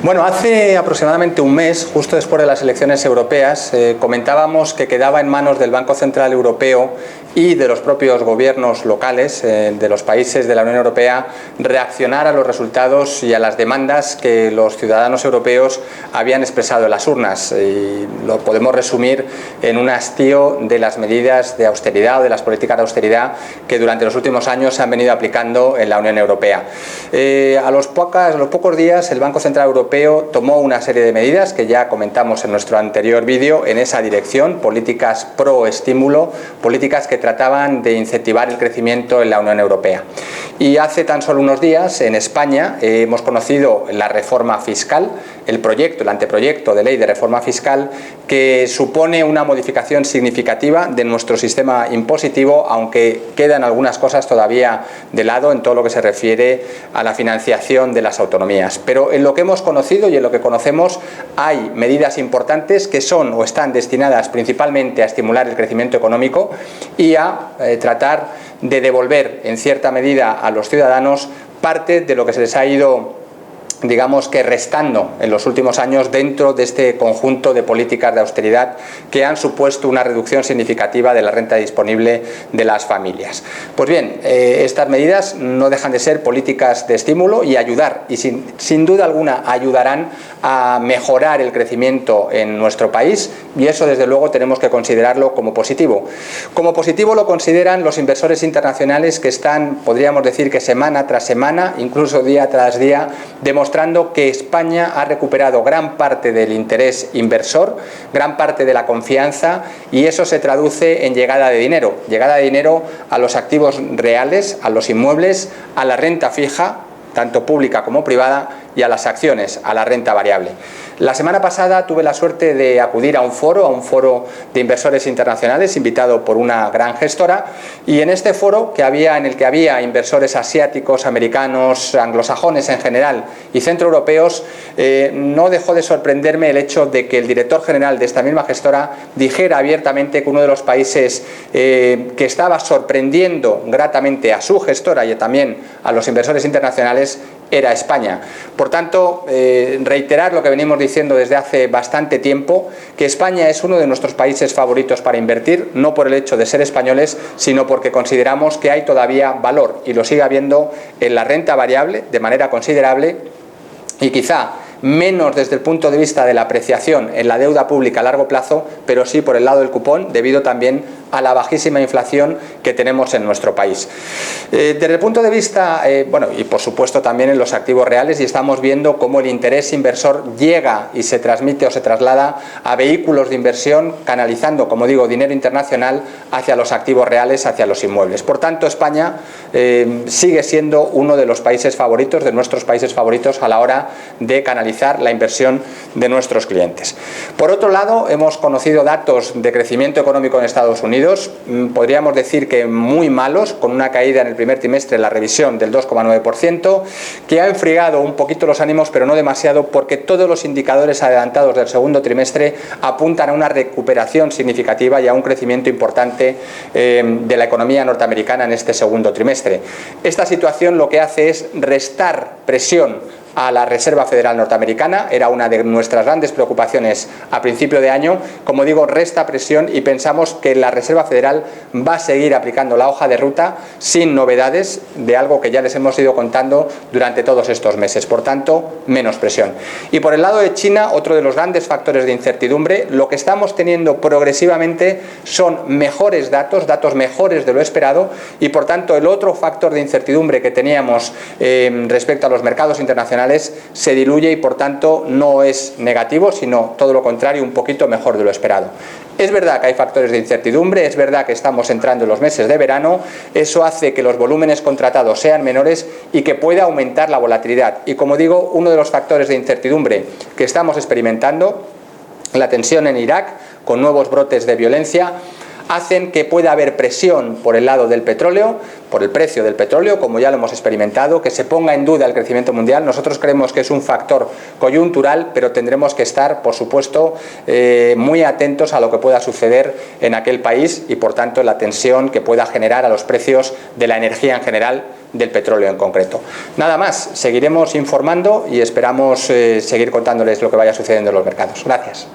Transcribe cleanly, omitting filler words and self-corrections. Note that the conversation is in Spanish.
Bueno, hace aproximadamente un mes, justo después de las elecciones europeas, comentábamos que quedaba en manos del Banco Central Europeo y de los propios gobiernos locales de los países de la Unión Europea reaccionar a los resultados y a las demandas que los ciudadanos europeos habían expresado en las urnas. Y lo podemos resumir en un hastío de las medidas de austeridad o de las políticas de austeridad que durante los últimos años se han venido aplicando en la Unión Europea. A los pocos días el Banco Central Europeo tomó una serie de medidas que ya comentamos en nuestro anterior vídeo en esa dirección, políticas pro estímulo, políticas que trataban de incentivar el crecimiento en la Unión Europea. Y hace tan solo unos días en España hemos conocido la reforma fiscal, el anteproyecto de ley de reforma fiscal que supone una modificación significativa de nuestro sistema impositivo, aunque quedan algunas cosas todavía de lado en todo lo que se refiere a la financiación de las autonomías. Pero en lo que hemos conocido y en lo que conocemos hay medidas importantes que son o están destinadas principalmente a estimular el crecimiento económico y a tratar de devolver en cierta medida a los ciudadanos parte de lo que se les ha ido, digamos que restando en los últimos años dentro de este conjunto de políticas de austeridad que han supuesto una reducción significativa de la renta disponible de las familias. Pues bien, estas medidas no dejan de ser políticas de estímulo y ayudar, y sin duda alguna ayudarán a mejorar el crecimiento en nuestro país, y eso desde luego tenemos que considerarlo como positivo. Como positivo lo consideran los inversores internacionales que están, podríamos decir que semana tras semana, incluso día tras día, demostrando que España ha recuperado gran parte del interés inversor, gran parte de la confianza, y eso se traduce en llegada de dinero a los activos reales, a los inmuebles, a la renta fija, tanto pública como privada, y a las acciones, a la renta variable. La semana pasada tuve la suerte de acudir a un foro de inversores internacionales invitado por una gran gestora, y en este foro en el que había inversores asiáticos, americanos, anglosajones en general y centroeuropeos, no dejó de sorprenderme el hecho de que el director general de esta misma gestora dijera abiertamente que uno de los países que estaba sorprendiendo gratamente a su gestora y también a los inversores internacionales era España. Por tanto, reiterar lo que venimos diciendo desde hace bastante tiempo, que España es uno de nuestros países favoritos para invertir, no por el hecho de ser españoles, sino porque consideramos que hay todavía valor, y lo sigue habiendo, en la renta variable de manera considerable, y quizá menos desde el punto de vista de la apreciación en la deuda pública a largo plazo, pero sí por el lado del cupón, debido también a la bajísima inflación que tenemos en nuestro país. Desde el punto de vista, y por supuesto también en los activos reales, y estamos viendo cómo el interés inversor llega y se transmite o se traslada a vehículos de inversión, canalizando, como digo, dinero internacional hacia los activos reales, hacia los inmuebles. Por tanto, España sigue siendo uno de los países favoritos, de nuestros países favoritos a la hora de canalizar la inversión de nuestros clientes. Por otro lado, hemos conocido datos de crecimiento económico en Estados Unidos, podríamos decir que muy malos, con una caída en el primer trimestre en la revisión del 2,9%, que ha enfriado un poquito los ánimos, pero no demasiado, porque todos los indicadores adelantados del segundo trimestre apuntan a una recuperación significativa y a un crecimiento importante de la economía norteamericana en este segundo trimestre. Esta situación lo que hace es restar presión a la Reserva Federal norteamericana, era una de nuestras grandes preocupaciones a principio de año. Como digo, resta presión y pensamos que la Reserva Federal va a seguir aplicando la hoja de ruta sin novedades de algo que ya les hemos ido contando durante todos estos meses. Por tanto, menos presión. Y por el lado de China, otro de los grandes factores de incertidumbre, lo que estamos teniendo progresivamente son mejores datos mejores de lo esperado, y por tanto el otro factor de incertidumbre que teníamos respecto a los mercados internacionales se diluye, y por tanto no es negativo, sino todo lo contrario, un poquito mejor de lo esperado. Es verdad que hay factores de incertidumbre, es verdad que estamos entrando en los meses de verano, eso hace que los volúmenes contratados sean menores y que pueda aumentar la volatilidad. Y como digo, uno de los factores de incertidumbre que estamos experimentando, la tensión en Irak, con nuevos brotes de violencia, hacen que pueda haber presión por el lado del petróleo, por el precio del petróleo, como ya lo hemos experimentado, que se ponga en duda el crecimiento mundial. Nosotros creemos que es un factor coyuntural, pero tendremos que estar, por supuesto, muy atentos a lo que pueda suceder en aquel país y, por tanto, la tensión que pueda generar a los precios de la energía en general, del petróleo en concreto. Nada más, seguiremos informando y esperamos seguir contándoles lo que vaya sucediendo en los mercados. Gracias.